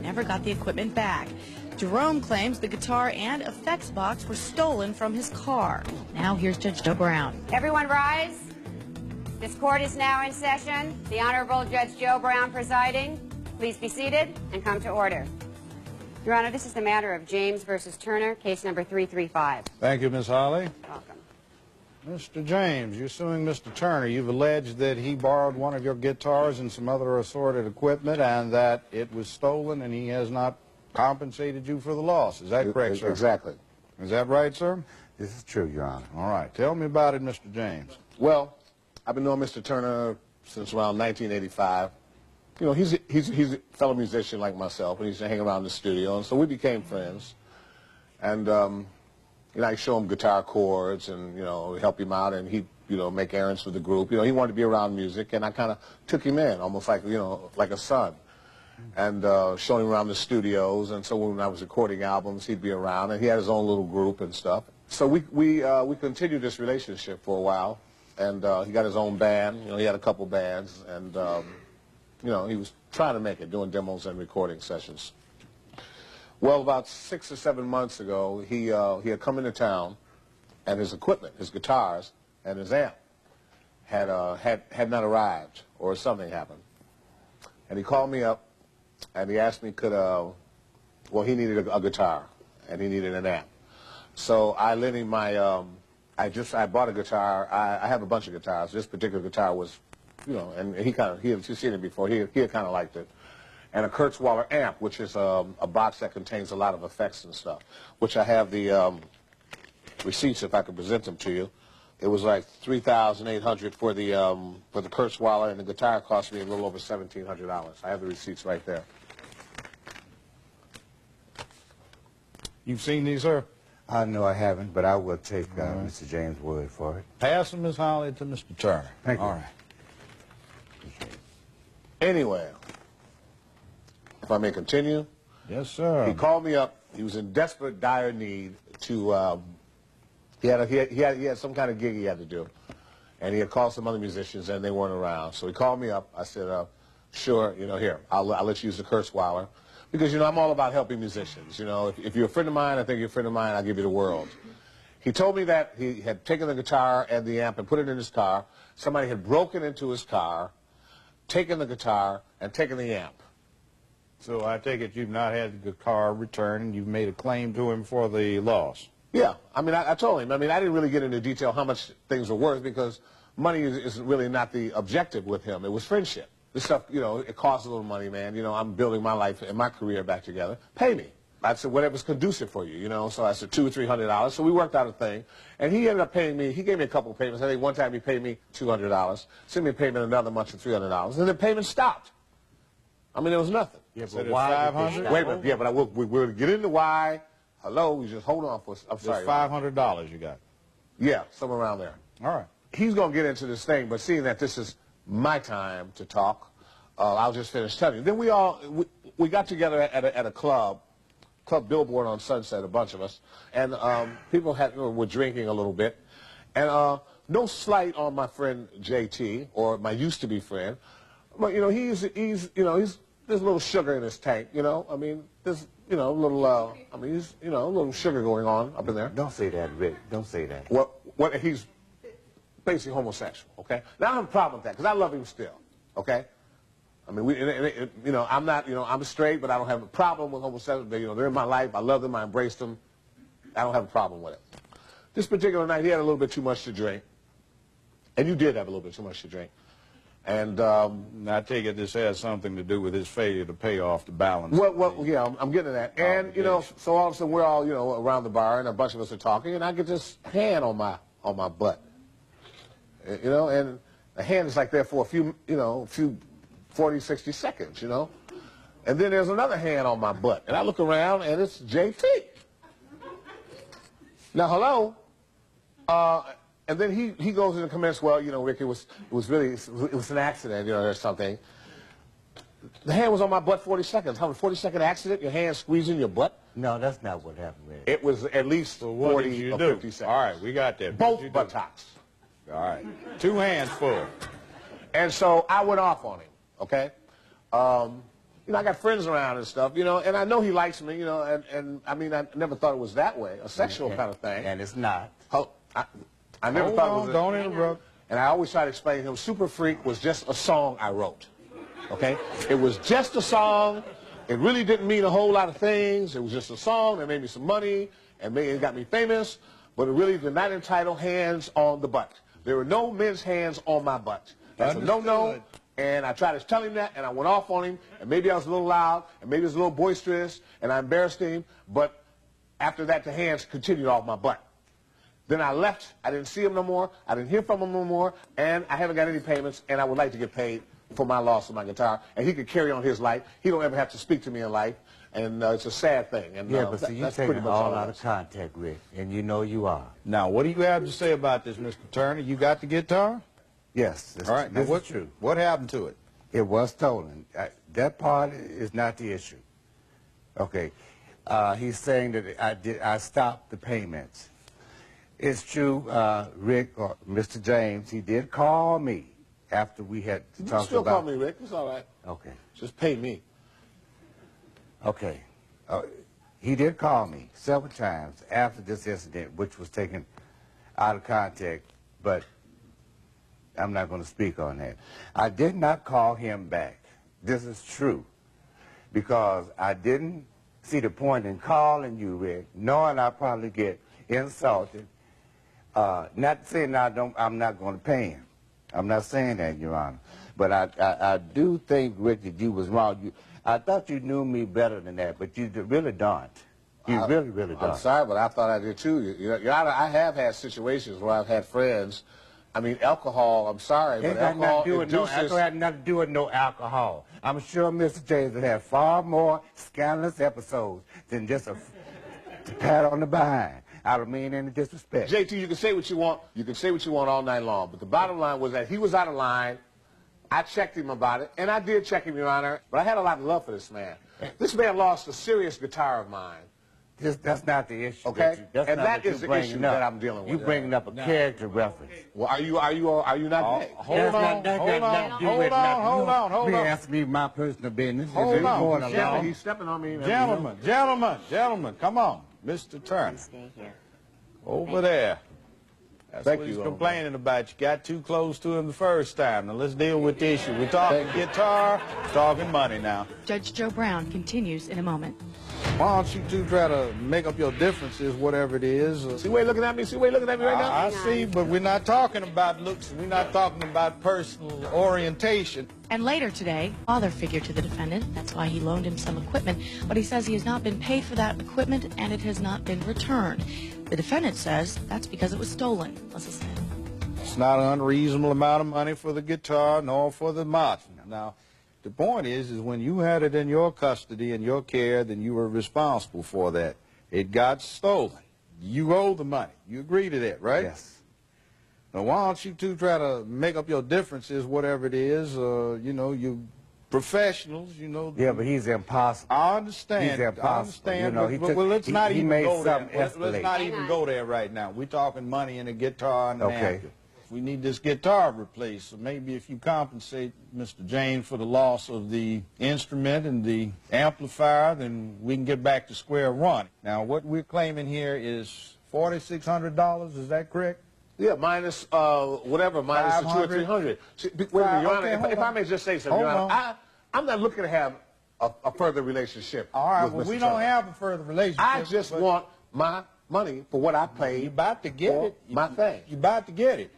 never got the equipment back. Jerome claims the guitar and effects box were stolen from his car. Now here's Judge Joe Brown. Everyone rise. This court is now in session. The Honorable Judge Joe Brown presiding. Please be seated and come to order. Your Honor, this is the matter of James versus Turner, case number 335. Thank you, Miss Holly. Welcome. Mr. James, you're suing Mr. Turner. You've alleged that he borrowed one of your guitars and some other assorted equipment and that it was stolen and he has not compensated you for the loss. Is that correct, sir? Exactly. Is that right, sir? This is true, Your Honor. All right. Tell me about it, Mr. James. Well, I've been knowing Mr. Turner since around 1985. You know, he's a fellow musician like myself, and he used to hang around the studio, and so we became friends. And, you know, I show him guitar chords and, you know, help him out, and he'd, you know, make errands for the group. You know, he wanted to be around music, and I kind of took him in, almost like, you know, like a son. And showed him around the studios, and so when I was recording albums, he'd be around, and he had his own little group and stuff. So we continued this relationship for a while, and he got his own band. You know, he had a couple bands, and you know, he was trying to make it, doing demos and recording sessions. Well, about 6 or 7 months ago, he had come into town, and his equipment, his guitars, and his amp had not arrived, or something happened. And he called me up, and he asked me well, he needed a guitar, and he needed an amp. So I lent him my, I bought a guitar. I have a bunch of guitars. This particular guitar was, you know, and he had seen it before. He had kind of liked it. And a Kurzweiler amp, which is a box that contains a lot of effects and stuff, which I have the receipts if I could present them to you. It was like $3,800 for the Kurzweiler, and the guitar cost me a little over $1,700. I have the receipts right there. You've seen these, sir? No, I haven't, but I will take Mr. James' word for it. Pass them, Miss Holly, to Mr. Turner. Thank you. All right. Anyway, if I may continue. Yes, sir. He called me up. He was in desperate, dire need to. He had some kind of gig he had to do, and he had called some other musicians, and they weren't around. So he called me up. I said, "Sure, you know, here, I'll let you use the Kurzweiler, because you know I'm all about helping musicians. You know, if you're a friend of mine, I think you're a friend of mine. I'll give you the world." He told me that he had taken the guitar and the amp and put it in his car. Somebody had broken into his car, taken the guitar, and taken the amp. So I take it you've not had the guitar returned, and you've made a claim to him for the loss. Yeah, I mean, I told him. I mean, I didn't really get into detail how much things were worth, because money is really not the objective with him. It was friendship. This stuff, you know, it costs a little money, man. You know, I'm building my life and my career back together. Pay me. I said, whatever's conducive for you, you know. So I said $200 or $300. So we worked out a thing. And he ended up paying me. He gave me a couple of payments. I think one time he paid me $200. Sent me a payment another month of $300. And the payment stopped. I mean, there was nothing. Yeah, but why? 500? Wait a minute. Yeah, but we'll get into why. Hello, you just hold on for. I'm sorry. $500 you got. Yeah, somewhere around there. All right. He's going to get into this thing, but seeing that this is my time to talk, I'll just finish telling you. Then we got together at a Club Billboard on Sunset, a bunch of us, and people were drinking a little bit, and no slight on my friend JT, or my used-to-be friend, but you know he's there's a little sugar in his tank, you know. I mean, there's a little I mean, he's a little sugar going on up in there. Don't say that, Rick. Don't say that. What he's basically homosexual, okay? Now I have a problem with that, because I love him still, okay? I mean, you know, I'm not, you know, I'm straight, but I don't have a problem with homosexuals. You know, they're in my life. I love them. I embrace them. I don't have a problem with it. This particular night, he had a little bit too much to drink, and you did have a little bit too much to drink. And I take it this has something to do with his failure to pay off the balance. Well, yeah, I'm getting to that. And you know, so all of a sudden we're all, you know, around the bar, and a bunch of us are talking, and I get this hand on my butt, you know, and the hand is like there for a few, you know, 40, 60 seconds, you know. And then there's another hand on my butt. And I look around, and it's JT. Now, hello. And then he goes into comments, well, you know, Rick, it was an accident, you know, or something. The hand was on my butt 40 seconds. How, a 40-second accident, your hand squeezing your butt? No, that's not what happened, Rick. It was at least 40 or 50 seconds. All right, we got that. Both buttocks. All right. 2 hands full. And so I went off on him, okay? you know, I got friends around and stuff, you know, and I know he likes me, you know, and I mean, I never thought it was that way, a sexual kind of thing. And it's not. I never thought it was. Don't interrupt. And I always try to explain to him, Super Freak was just a song I wrote, okay? It was just a song. It really didn't mean a whole lot of things. It was just a song that made me some money and it got me famous, but it really did not entitle hands on the butt. There were no men's hands on my butt. That's a no-no, and I tried to tell him that, and I went off on him, and maybe I was a little loud, and maybe I was a little boisterous, and I embarrassed him, but after that, the hands continued off my butt. Then I left. I didn't see him no more. I didn't hear from him no more, and I haven't got any payments, and I would like to get paid for my loss of my guitar, and he could carry on his life. He don't ever have to speak to me in life, and it's a sad thing. And, Yeah, but see, you're that's pretty taking much all all out of context, Rick, and you know you are. Now, what do you have to say about this, Mr. Turner? You got the guitar? Yes. All right. Now, This is true. What happened to it? It was stolen. That part is not the issue. Okay. He's saying that I stopped the payments. It's true, Rick, or Mr. James, he did call me after we had talked about... You still call me, Rick. It's all right. Okay. Just pay me. Okay. He did call me several times after this incident, which was taken out of context, but I'm not going to speak on that. I did not call him back. This is true, because I didn't see the point in calling you, Rick, knowing I'd probably get insulted. Not saying I'm not going to pay him. I'm not saying that, Your Honor. But I do think, Rick, that you was wrong. I thought you knew me better than that, but you really don't. You really don't. I'm sorry, but I thought I did too. Your Honor, I have had situations where I've had friends. I mean, alcohol, I'm sorry, but alcohol induces... It had nothing to do with no alcohol. I'm sure Mr. James would have far more scandalous episodes than just a pat on the behind. I don't mean any disrespect. JT, you can say what you want. You can say what you want all night long. But the bottom line was that he was out of line. I checked him about it, and I did check him, Your Honor. But I had a lot of love for this man. This man lost a serious guitar of mine. That's not the issue. Okay, and that is the issue that I'm dealing with. You bringing up a character reference. Well, are you not gay? Hold on. You ask me my personal business. Hold on. Yeah, he's stepping on me. Gentlemen, come on. Mr. Turner. Stay here. Over there. That's Thank what you, he's complaining about. You got too close to him the first time. Now let's deal with the issue. We're talking guitar, talking money now. Judge Joe Brown continues in a moment. Why don't you two try to make up your differences, whatever it is? See where you're looking at me? See where you're looking at me right now? I see, but we're not talking about looks. We're not talking about personal orientation. And later today, father figure to the defendant. That's why he loaned him some equipment. But he says he has not been paid for that equipment and it has not been returned. The defendant says that's because it was stolen. Let's listen. It's not an unreasonable amount of money for the guitar nor for the mod. Now, the point is when you had it in your custody and your care, then you were responsible for that. It got stolen. You owe the money. You agree to that, right? Yes. Now, why don't you two try to make up your differences, whatever it is? You know, you professionals, you know. Yeah, but he's impossible. I understand. He's impossible. I understand. You know, Well, let's not even go there. Let's not even go there right now. We're talking money and a guitar and an Okay. amp. We need this guitar replaced. So maybe if you compensate Mr. James for the loss of the instrument and the amplifier, then we can get back to square one. Now, what we're claiming here is $4,600. Is that correct? Yeah, minus whatever, minus the 200 or 300. See, wait a minute, Your Honor, if I may just say something, Your Honor, I'm not looking to have a further relationship. All right, with well, Mr. we Turner. don't have a further relationship. I just want my money for what I paid. You're about to get for it. My thing. You're about to get it.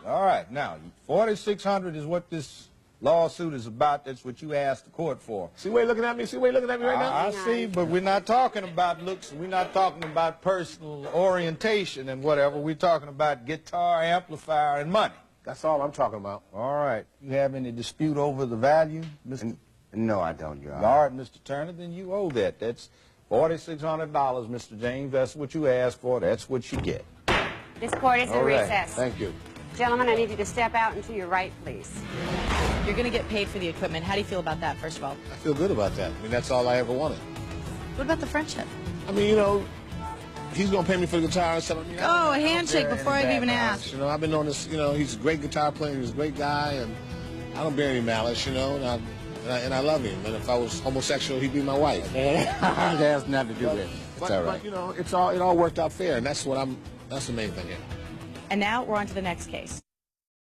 All right, now, $4,600 is what this lawsuit is about. That's what you asked the court for. See where you're looking at me? See where you're looking at me right now? I see, but we're not talking about looks. We're not talking about personal orientation and whatever. We're talking about guitar, amplifier, and money. That's all I'm talking about. All right. You have any dispute over the value, Mr. No, I don't, Your Honor. All right, Mr. Turner, then you owe that. That's $4,600, Mr. James. That's what you asked for. That's what you get. This court is in All right. recess. Thank you. Gentlemen, I need you to step out and to your right, please. You're going to get paid for the equipment. How do you feel about that, first of all? I feel good about that. I mean, that's all I ever wanted. What about the friendship? I mean, you know, he's going to pay me for the guitar and stuff. I mean, Oh, a handshake before I've even asked. You know, I've been on this, you know, he's a great guitar player, he's a great guy, and I don't bear any malice, you know, and and I love him. And if I was homosexual, he'd be my wife. That has nothing to do with it. It's all right. But you know, it all worked out fair, and that's the main thing here. And now we're on to the next case.